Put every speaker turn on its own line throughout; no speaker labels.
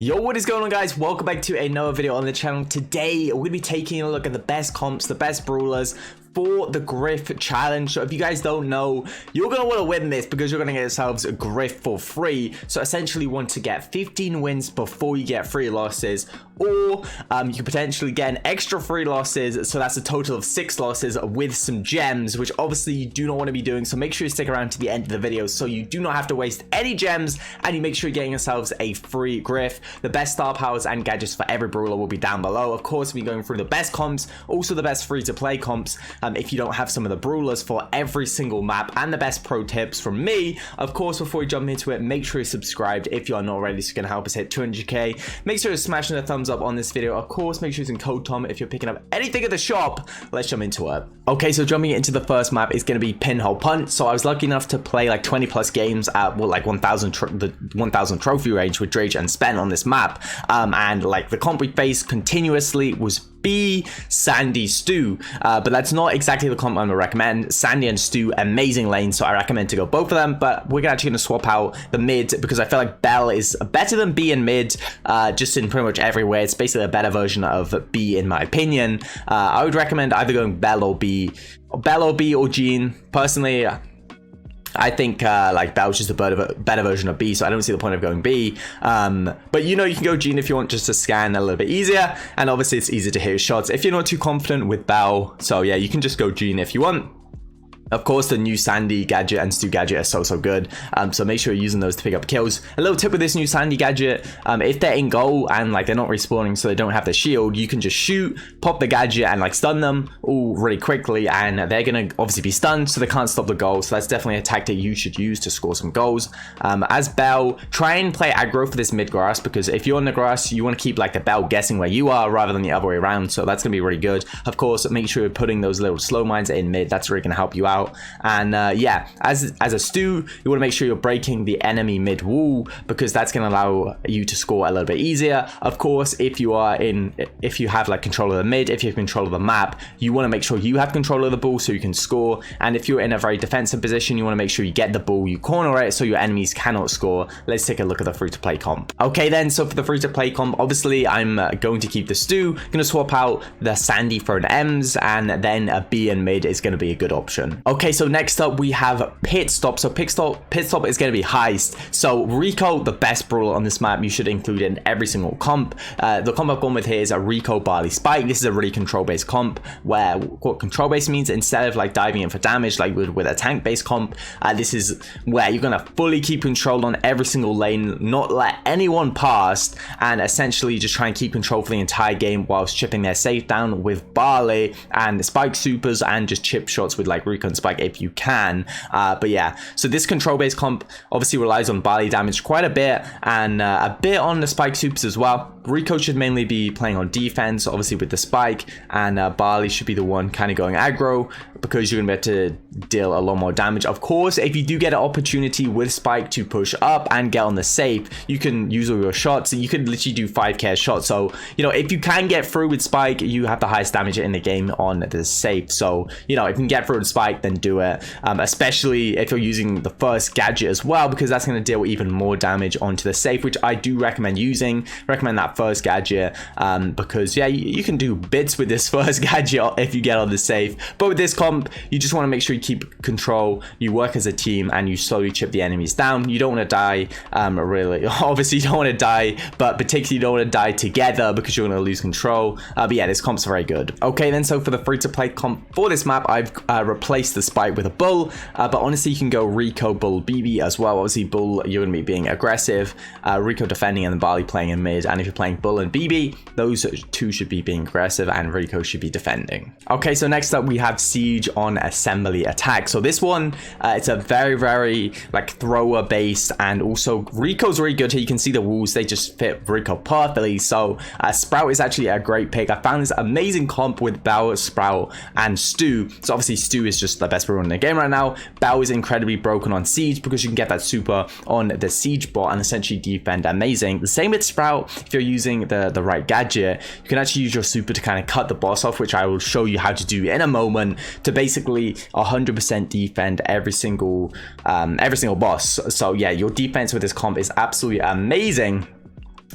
Yo, what is going on, guys? Welcome back to another video on the channel. Today we're gonna be taking a look at the best comps, the best brawlers for the GRIFF challenge. So if you guys don't know, you're gonna want to win this because you're gonna get yourselves a GRIFF for free. So essentially you want to get 15 wins before you get 3 losses, or you could potentially get an extra 3 losses, so that's a total of 6 losses with some gems, which obviously you do not want to be doing. So make sure you stick around to the end of the video so you do not have to waste any gems, and you make sure you're getting yourselves a free GRIFF. The best star powers and gadgets for every brawler will be down below. Of course, we'll be going through the best comps, also the best free to play comps if you don't have some of the brawlers for every single map, and the best pro tips from me. Of course, before we jump into it, make sure you're subscribed if you are not already, so you can help us hit 200k. Make sure you're smashing a thumbs up on this video. Of course, make sure you're using code TOM if you're picking up anything at the shop. Let's jump into it. Okay, so jumping into the first map is going to be Pinhole Punch. So I was lucky enough to play like 20 plus games at like 1000 trophy range with Drake and Spen on this map, and like the comp we faced continuously was B, Sandy, Stu, but that's not exactly the comp I'm gonna recommend. Sandy and Stu, amazing lanes, so I recommend to go both of them, but we're actually gonna swap out the mid because I feel like Belle is better than B in mid, just in pretty much everywhere. It's basically a better version of B in my opinion. I would recommend either going Belle or B or Jean. Personally, I think like Belle's just a better version of B, so I don't see the point of going B. But you know, you can go Jean if you want, just to scan a little bit easier, and obviously it's easier to hit your shots if you're not too confident with Belle. So yeah, you can just go Jean if you want. Of course, the new Sandy gadget and Stu gadget are so good, so make sure you're using those to pick up kills. A little tip with this new Sandy gadget, if they're in goal and like they're not respawning, so they don't have the shield, you can just shoot, pop the gadget and like stun them all really quickly, and they're gonna obviously be stunned, so they can't stop the goal. So that's definitely a tactic you should use to score some goals. As Belle, try and play aggro for this mid grass, because if you're on the grass, you want to keep like the Belle guessing where you are rather than the other way around, so that's gonna be really good. Of course, make sure you're putting those little slow mines in mid. That's really gonna help you out. And yeah, as a Stu, you want to make sure you're breaking the enemy mid wall, because that's going to allow you to score a little bit easier. Of course, if you have like control of the mid, if you have control of the map, you want to make sure you have control of the ball so you can score. And if you're in a very defensive position, you want to make sure you get the ball, you corner it so your enemies cannot score. Let's take a look at the free to play comp. Okay then, so for the free to play comp, obviously I'm going to keep the Stu, going to swap out the Sandy for an M's, and then a B in mid is going to be a good option. Okay, so next up we have pit stop. So pit stop is going to be heist. So Rico, the best brawler on this map, you should include in every single comp. The comp I've gone with here is a Rico Barley Spike. This is a really control based comp, where what control based means, instead of like diving in for damage like with a tank based comp, this is where you're going to fully keep control on every single lane, not let anyone pass, and essentially just try and keep control for the entire game whilst chipping their safe down with Barley and Spike supers, and just chip shots with like Rico and Spike if you can. But yeah, so this control based comp obviously relies on Barley damage quite a bit, and a bit on the Spike supers as well. Rico should mainly be playing on defense, obviously with the Spike, and Barley should be the one kind of going aggro, because you're gonna be able to deal a lot more damage. Of course, if you do get an opportunity with Spike to push up and get on the safe, you can use all your shots. You could literally do 5k shots. So you know, if you can get through with Spike, you have the highest damage in the game on the safe. So you know, if you can get through with Spike, then do it, especially if you're using the first gadget as well, because that's going to deal even more damage onto the safe, which I do recommend using. Recommend that first gadget, because yeah, you can do bits with this first gadget if you get on the safe. But with this comp, you just want to make sure you keep control, you work as a team, and you slowly chip the enemies down. You don't want to die, really. Obviously you don't want to die, but particularly you don't want to die together, because you're going to lose control. But yeah, this comp's very good. Okay then, so for the free to play comp for this map, I've replaced the Spike with a Bull, but honestly you can go Rico, Bull, Bibi as well. Obviously Bull, you're going to be being aggressive, Rico defending, and then Barley playing in mid. And if you're playing Bull and Bibi, those two should be being aggressive, and Rico should be defending. Okay, so next up we have Siege on Assembly Attack. So this one, it's a very like thrower based, and also Rico's really good here. You can see the walls, they just fit Rico perfectly. So Sprout is actually a great pick. I found this amazing comp with Belle, Sprout, and Stu. So obviously Stu is just the best brawler in the game right now. Belle is incredibly broken on Siege, because you can get that super on the Siege bot and essentially defend amazing. The same with Sprout. If you're using the right gadget, you can actually use your super to kind of cut the boss off, which I will show you how to do in a moment, to basically 100% defend every single boss. So yeah, your defense with this comp is absolutely amazing.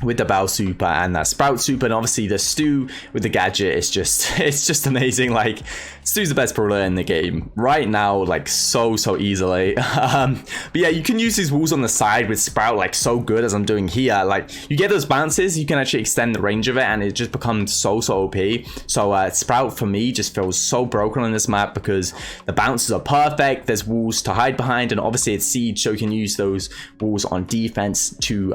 with the Belle super and that Sprout super, and obviously the Stu with the Gadget is just it's just amazing. Like, Stu's the best brawler in the game right now, like so easily. But yeah, you can use these walls on the side with Sprout like so good, as I'm doing here. Like, you get those bounces, you can actually extend the range of it, and it just becomes so OP. So Sprout for me just feels so broken on this map because the bounces are perfect, there's walls to hide behind, and obviously it's siege, so you can use those walls on defense to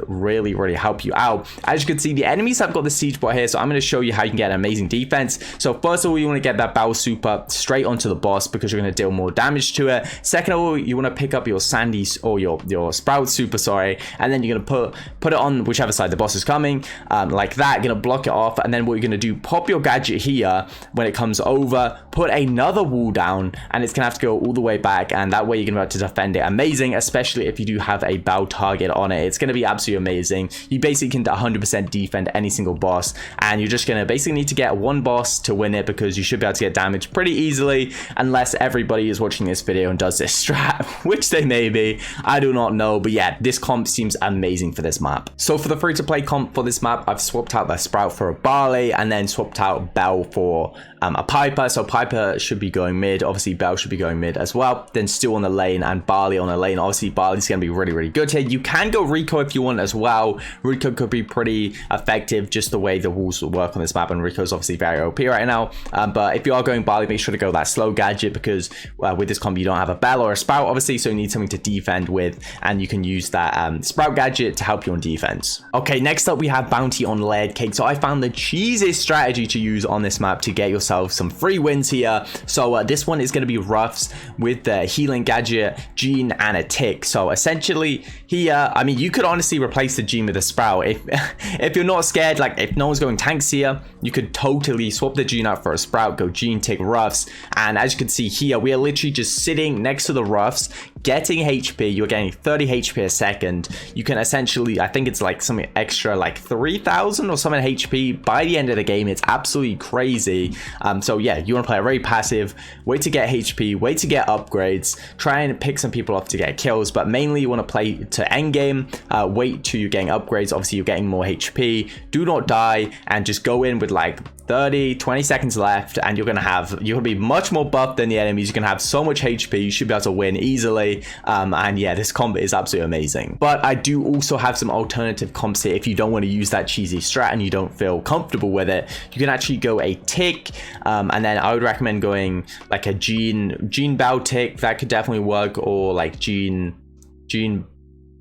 really help you out. As you can see, the enemies have got the siege bot here, so I'm going to show you how you can get an amazing defense. So first of all, you want to get that Belle super straight onto the boss because you're going to deal more damage to it. Second of all, you want to pick up your Sandy or your Sprout super, sorry, and then you're going to put it on whichever side the boss is coming, like that. You're going to block it off, and then what you're going to do, pop your Gadget here when it comes over, put another wall down, and it's going to have to go all the way back, and that way you're going to be able to defend it amazing, especially if you do have a Belle target on it. It's going to be absolutely amazing. You basically can 100% defend any single boss, and you're just going to basically need to get one boss to win it because you should be able to get damage pretty easily, unless everybody is watching this video and does this strat, which they may be, I do not know. But yeah, this comp seems amazing for this map. So for the free-to-play comp for this map, I've swapped out the Sprout for a Barley, and then swapped out Belle for a Piper. So Piper should be going mid, obviously Belle should be going mid as well, then Stu on the lane and Barley on the lane. Obviously Barley's going to be really good here. You can go Rico if you want as well. Rico could be pretty effective, just the way the walls will work on this map, and Rico's obviously very OP right now. But if you are going Barley, make sure to go that slow Gadget, because with this combo you don't have a Belle or a Sprout obviously, so you need something to defend with, and you can use that Sprout Gadget to help you on defense. Okay, next up we have Bounty on Layered Cake. So I found the cheesiest strategy to use on this map to get yourself some free wins here. So this one is going to be Ruffs with the Healing Gadget, Gene, and a Tick. So essentially here, I mean, you could honestly replace the Gene with a Sprout if you're not scared. Like, if no one's going tanks here, you could totally swap the Gene out for a Sprout, go Gene, Tick, Ruffs, and as you can see here, we are literally just sitting next to the Ruffs, getting HP. You're getting 30 HP a second. You can essentially, I think it's like something extra, like 3,000 or something HP by the end of the game. It's absolutely crazy. So yeah, you want to play a very passive, wait to get HP, wait to get upgrades, try and pick some people off to get kills, but mainly you want to play to end game, wait till you're getting upgrades. Obviously you're getting more HP, do not die, and just go in with like 20 seconds left, and you're gonna be much more buffed than the enemies. You can have so much HP, you should be able to win easily. And yeah, this comp is absolutely amazing. But I do also have some alternative comps here. If you don't want to use that cheesy strat and you don't feel comfortable with it, you can actually go a Tick, and then I would recommend going like a Gene Belle Tick. That could definitely work, or like Gene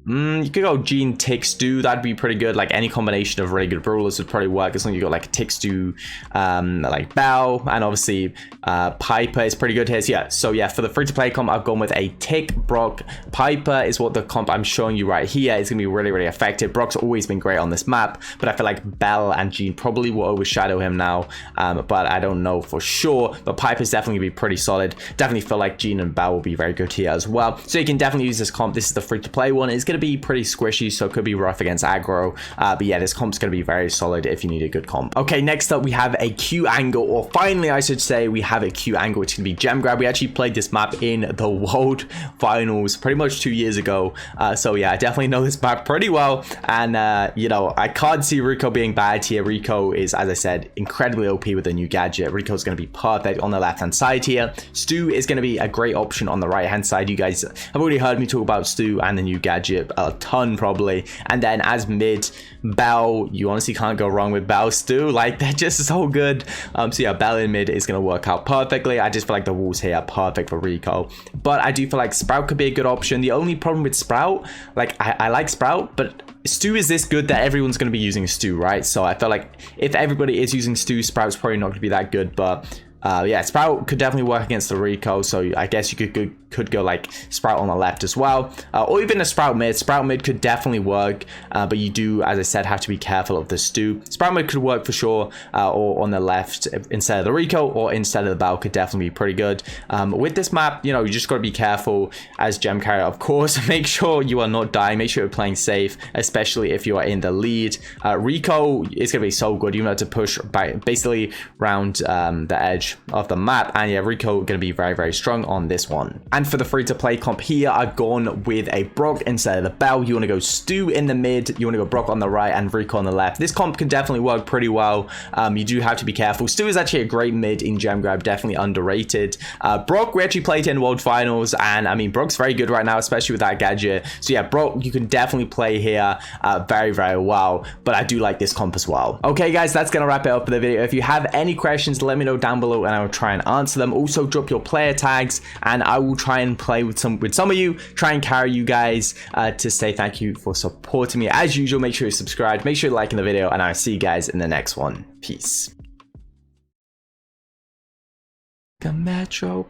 you could go Gene, Tick, Stu. That'd be pretty good. Like, any combination of really good brawlers would probably work, as long as you got like a Tick, Stu, like Belle, and obviously Piper is pretty good here. So yeah, for the free-to-play comp, I've gone with a Tick, Brock. Piper is what the comp I'm showing you right here. It's gonna be really effective. Brock's always been great on this map, but I feel like Belle and Gene probably will overshadow him now, but I don't know for sure. But Piper's definitely gonna be pretty solid. Definitely feel like Gene and Belle will be very good here as well. So you can definitely use this comp. This is the free-to-play one. It's going to be pretty squishy, so it could be rough against aggro, but yeah, this comp's going to be very solid if you need a good comp. Okay, next up we have a Q angle, or finally I should say, we have a Q angle, which can be gem grab. We actually played this map in the World Finals pretty much 2 years ago, so yeah, I definitely know this map pretty well, and you know, I can't see Rico being bad here. Rico is, as I said, incredibly OP with the new Gadget. Rico's going to be perfect on the left hand side here. Stu is going to be a great option on the right hand side. You guys have already heard me talk about Stu and the new Gadget a ton probably. And then as mid, Belle, you honestly can't go wrong with Belle, Stu, like, they're just so good. So yeah, Belle in mid is going to work out perfectly. I just feel like the walls here are perfect for Rico, but I do feel like Sprout could be a good option. The only problem with Sprout, like, I like Sprout, but Stu is this good that everyone's going to be using Stu, right? So I feel like if everybody is using Stu, Sprout's probably not going to be that good, but yeah, Sprout could definitely work against the Rico, so I guess you could go like Sprout on the left as well, or even a Sprout mid. Sprout mid could definitely work, but you do, as I said, have to be careful of the Stu. Sprout mid could work for sure, or on the left instead of the Rico, or instead of the Belle could definitely be pretty good. With this map, you know, you just got to be careful as gem carrier, of course. Make sure you are not dying, make sure you're playing safe, especially if you are in the lead. Rico is going to be so good. You have to push by basically around the edge of the map, and yeah, Rico going to be very strong on this one. And And for the free-to-play comp here, I've gone with a Brock instead of the Belle. You want to go Stu in the mid, you want to go Brock on the right, and Rico on the left. This comp can definitely work pretty well. You do have to be careful. Stu is actually a great mid in Gem Grab, definitely underrated. Brock, we actually played in World Finals, and I mean, Brock's very good right now, especially with that gadget. So yeah, Brock, you can definitely play here very, very well, but I do like this comp as well. Okay, guys, that's going to wrap it up for the video. If you have any questions, let me know down below, and I will try and answer them. Also, drop your player tags, and I will try and play with some of you, try and carry you guys to say thank you for supporting me. As usual, make sure you're subscribed, make sure you're liking the video, and I'll see you guys in the next one. Peace. Metro.